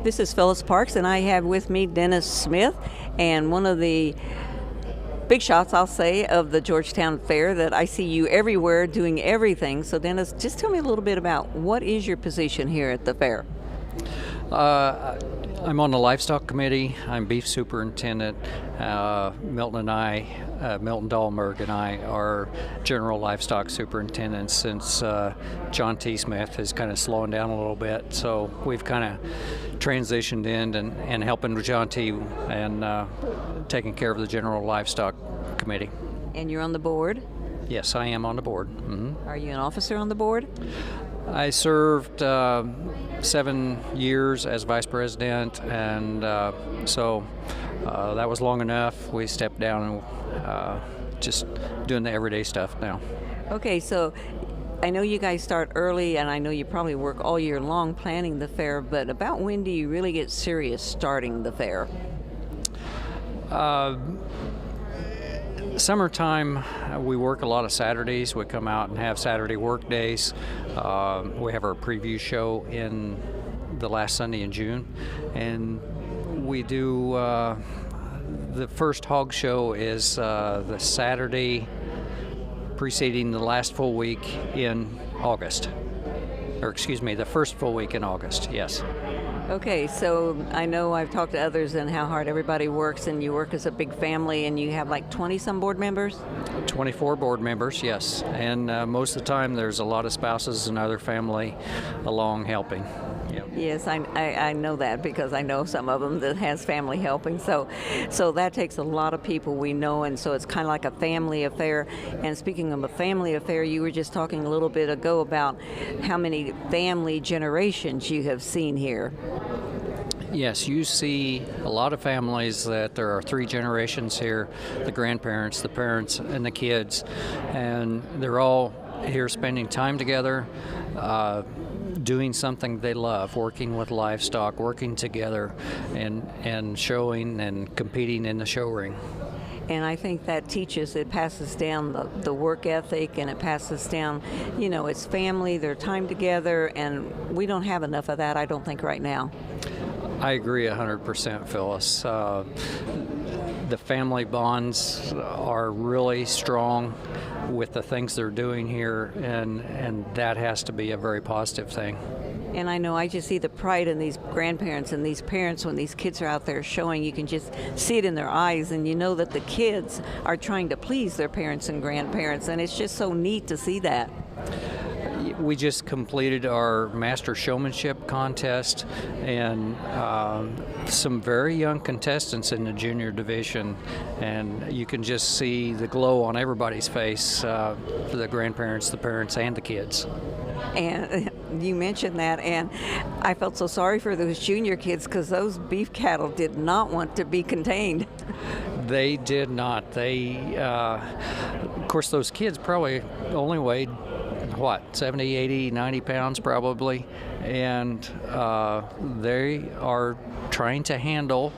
This is Phyllis Parks, and I have with me Dennis Smith, and one of the big shots, I'll say, of the Georgetown Fair that I see you everywhere doing everything. So Dennis, just tell me a little bit about what is your position here at the fair? I'm on the Livestock Committee. I'm Beef Superintendent. Milton Dahlberg and I are General Livestock Superintendents since John T. Smith is kind of slowing down a little bit. So we've kind of transitioned in and helping with John T. and taking care of the General Livestock Committee. And you're on the board? Yes, I am on the board. Mm-hmm. Are you an officer on the board? I served 7 years as vice president, and so that was long enough. We stepped down and just doing the everyday stuff now. Okay, so I know you guys start early, and I know you probably work all year long planning the fair, but about when do you really get serious starting the fair? Summertime, we work a lot of Saturdays. We come out and have Saturday work days. We have our preview show in the last Sunday in June, and we do the first hog show is the Saturday preceding the last full week in August, or excuse me, the first full week in August. Yes. Okay, so I know I've talked to others and how hard everybody works, and you work as a big family, and you have like 20-some board members? 24 board members, yes. And most of the time there's a lot of spouses and other family along helping. Yeah. Yes, I know that because I know some of them that has family helping. So that takes a lot of people we know, and so it's kind of like a family affair. And speaking of a family affair, you were just talking a little bit ago about how many family generations you have seen here. Yes, you see a lot of families that there are 3 generations here, the grandparents, the parents, and the kids, and they're all here spending time together, doing something they love, working with livestock, working together, and showing and competing in the show ring. And I think that it passes down the work ethic, and it passes down, it's family, their time together, and we don't have enough of that, I don't think, right now. I agree 100%, Phyllis. The family bonds are really strong with the things they're doing here, and that has to be a very positive thing. And I know I just see the pride in these grandparents and these parents when these kids are out there showing. You can just see it in their eyes, and you know that the kids are trying to please their parents and grandparents, and it's just so neat to see that. We just completed our Master Showmanship contest, and some very young contestants in the junior division, and you can just see the glow on everybody's face, for the grandparents, the parents, and the kids. And you mentioned that, and I felt so sorry for those junior kids because those beef cattle did not want to be contained. They did not. Of course, those kids probably only weighed 70, 80, 90 pounds probably, and they are trying to handle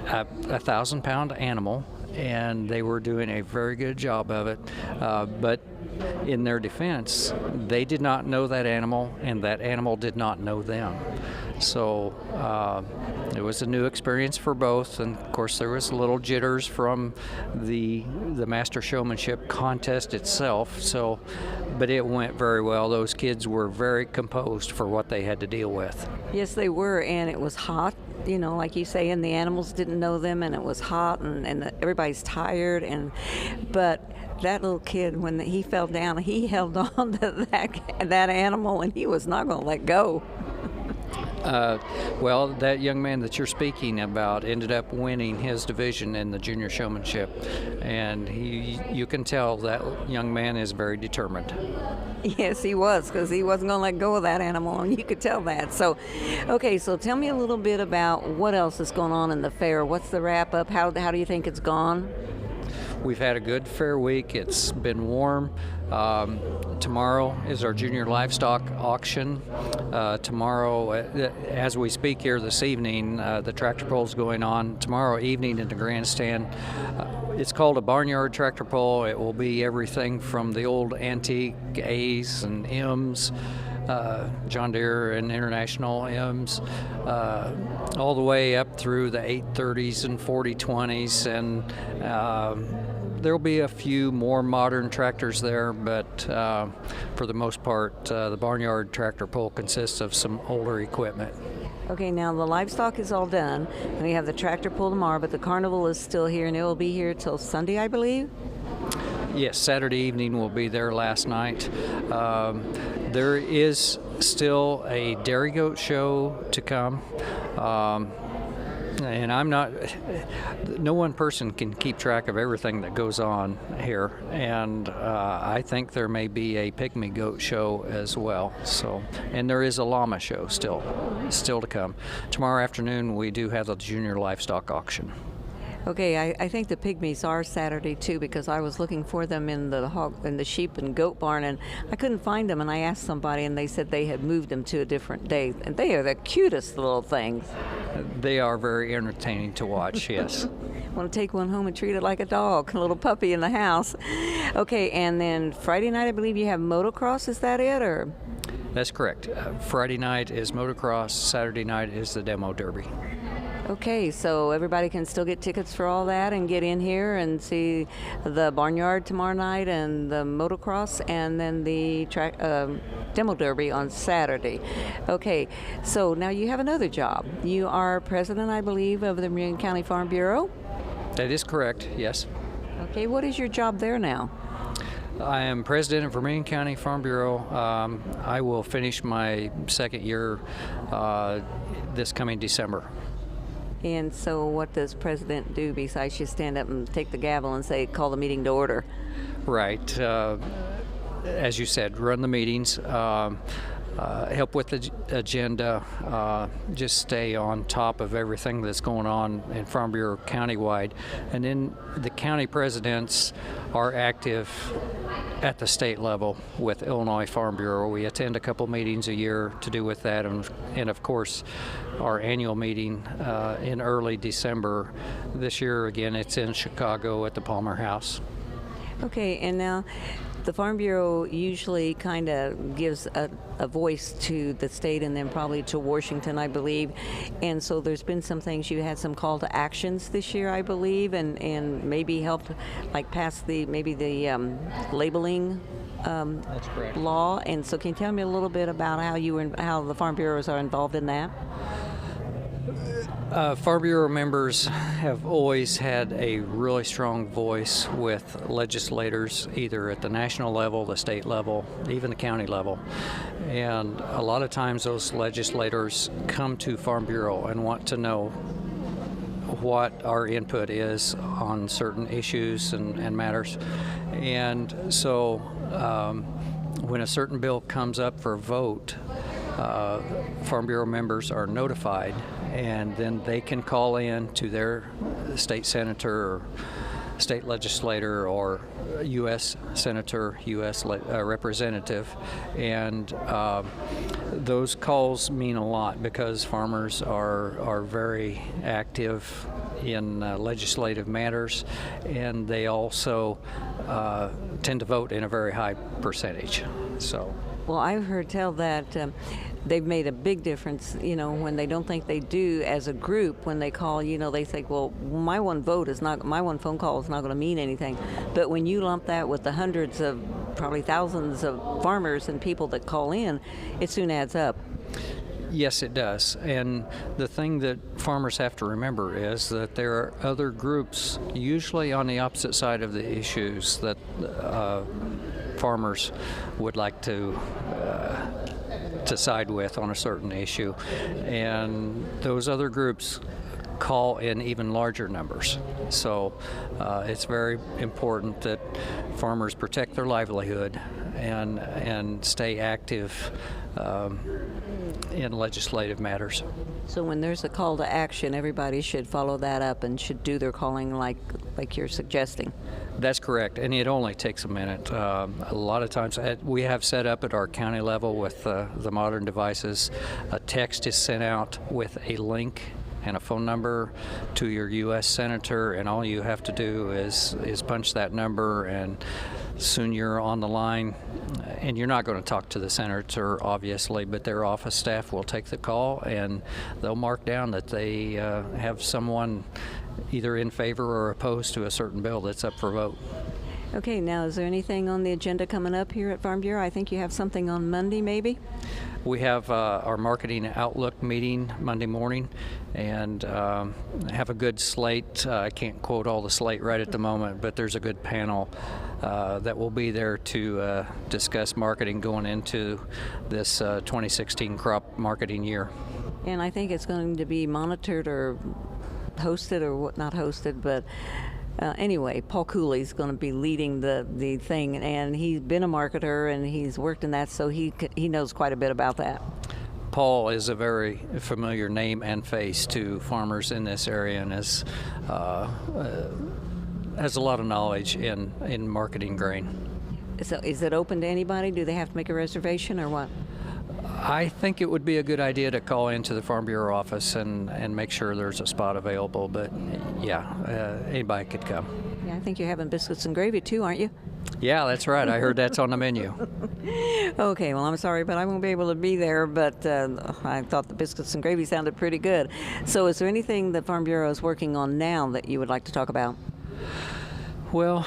a 1,000-pound animal, and they were doing a very good job of it, but in their defense, they did not know that animal, and that animal did not know them. So it was a new experience for both, and of course there was little jitters from the Master Showmanship contest itself. So, but it went very well. Those kids were very composed for what they had to deal with. Yes, they were, and it was hot. Like you say, and the animals didn't know them, and it was hot, and everybody's tired, but that little kid, when he fell down, he held on to that animal, and he was not going to let go. Well, that young man that you're speaking about ended up winning his division in the junior showmanship, and you can tell that young man is very determined. Yes, he was, because he wasn't going to let go of that animal, and you could tell that. So, okay, so tell me a little bit about what else is going on in the fair. What's the wrap-up? How do you think it's gone? We've had a good fair week. It's been warm. Tomorrow is our junior livestock auction. Tomorrow, as we speak here this evening, the tractor pull is going on. Tomorrow evening in the grandstand, it's called a barnyard tractor pull. It will be everything from the old antique A's and M's John Deere and International M's, all the way up through the 830s and 4020s, and there'll be a few more modern tractors there, but for the most part, the barnyard tractor pull consists of some older equipment. Okay, now the livestock is all done. We have the tractor pull tomorrow, but the carnival is still here, and it will be here till Sunday, I believe? Yes, Saturday evening we'll be there last night. There is still a dairy goat show to come. And no one person can keep track of everything that goes on here. And I think there may be a pygmy goat show as well. So, and there is a llama show still to come. Tomorrow afternoon we do have the junior livestock auction. Okay, I think the pygmies are Saturday too, because I was looking for them in the sheep and goat barn, and I couldn't find them. And I asked somebody, and they said they had moved them to a different day. And they are the cutest little things. They are very entertaining to watch. Yes. Want to take one home and treat it like a dog, a little puppy in the house. Okay, and then Friday night, I believe you have motocross. Is that it, or? That's correct. Friday night is motocross. Saturday night is the demo derby. Okay, so everybody can still get tickets for all that and get in here and see the barnyard tomorrow night and the motocross and then the demo derby on Saturday. Okay, so now you have another job. You are president, I believe, of the Vermilion County Farm Bureau? That is correct, yes. Okay, what is your job there now? I am president of Vermilion County Farm Bureau. I will finish my second year this coming December. And so what does president do besides just stand up and take the gavel and say, call the meeting to order? Right. As you said, run the meetings, help with the agenda, just stay on top of everything that's going on in Farm Bureau countywide. And then the county presidents are active at the state level with Illinois Farm Bureau. We attend a couple meetings a year to do with that, and of course our annual meeting in early December. This year again it's in Chicago at the Palmer House. Okay, and now the Farm Bureau usually kind of gives a voice to the state and then probably to Washington, I believe. And so there's been some things, you had some call to actions this year, I believe, and maybe helped like pass the labeling That's correct. law. And so can you tell me a little bit about how the Farm Bureaus are involved in that? Farm Bureau members have always had a really strong voice with legislators, either at the national level, the state level, even the county level. And a lot of times those legislators come to Farm Bureau and want to know what our input is on certain issues and matters. And so when a certain bill comes up for vote, Farm Bureau members are notified, and then they can call in to their state senator or state legislator or U.S. senator, U.S. representative, and those calls mean a lot because farmers are very active in legislative matters, and they also tend to vote in a very high percentage. So. Well, I've heard tell that they've made a big difference, when they don't think they do as a group, when they call, they think, well, my one phone call is not going to mean anything. But when you lump that with the hundreds of, probably thousands of farmers and people that call in, it soon adds up. Yes, it does. And the thing that farmers have to remember is that there are other groups, usually on the opposite side of the issues, that farmers would like to side with on a certain issue. And those other groups call in even larger numbers. So it's very important that farmers protect their livelihood and stay active in legislative matters. So when there's a call to action, everybody should follow that up and should do their calling like you're suggesting. That's correct, and it only takes a minute. A lot of times we have set up at our county level with the modern devices, a text is sent out with a link and a phone number to your U.S. senator, and all you have to do is punch that number, and soon you're on the line, and you're not going to talk to the senator, obviously, but their office staff will take the call, and they'll mark down that they have someone either in favor or opposed to a certain bill that's up for vote. Okay, now is there anything on the agenda coming up here at Farm Bureau? I think you have something on Monday, maybe? We have our marketing outlook meeting Monday morning, and have a good slate. I can't quote all the slate right at the moment, but there's a good panel that will be there to discuss marketing going into this 2016 crop marketing year. And I think it's going to be monitored or hosted, or not hosted, but anyway, Paul Cooley's going to be leading the thing, and he's been a marketer and he's worked in that, so he knows quite a bit about that. Paul is a very familiar name and face to farmers in this area, and has a lot of knowledge in marketing grain. So is it open to anybody? Do they have to make a reservation or what? I think it would be a good idea to call into the Farm Bureau office and make sure there's a spot available, but yeah, anybody could come. Yeah, I think you're having biscuits and gravy too, aren't you? Yeah, that's right. I heard that's on the menu. Okay, well, I'm sorry, but I won't be able to be there, but I thought the biscuits and gravy sounded pretty good. So is there anything that Farm Bureau is working on now that you would like to talk about? Well,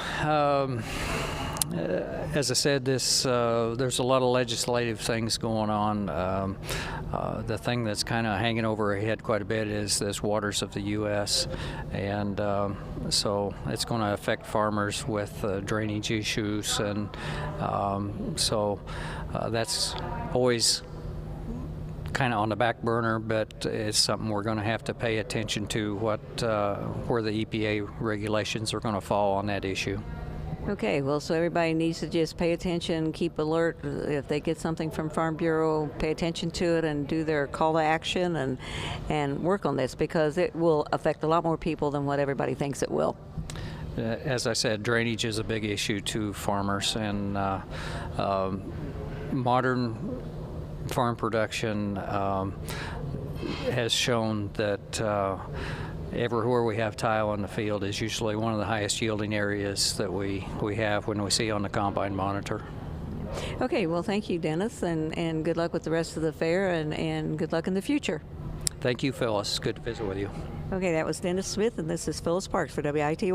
as I said, there's a lot of legislative things going on. The thing that's kind of hanging over our head quite a bit is this waters of the U.S., and so it's going to affect farmers with drainage issues, and so that's always kind of on the back burner, but it's something we're going to have to pay attention to, where the EPA regulations are going to fall on that issue. Okay, well, so everybody needs to just pay attention, keep alert. If they get something from Farm Bureau, pay attention to it and do their call to action and work on this, because it will affect a lot more people than what everybody thinks it will. As I said, drainage is a big issue to farmers, and modern farm production has shown that everywhere we have tile in the field is usually one of the highest yielding areas that we have when we see on the combine monitor. Okay, well, thank you, Dennis, and good luck with the rest of the fair, and good luck in the future. Thank you, Phyllis. Good to visit with you. Okay, that was Dennis Smith, and this is Phyllis Parks for WITY.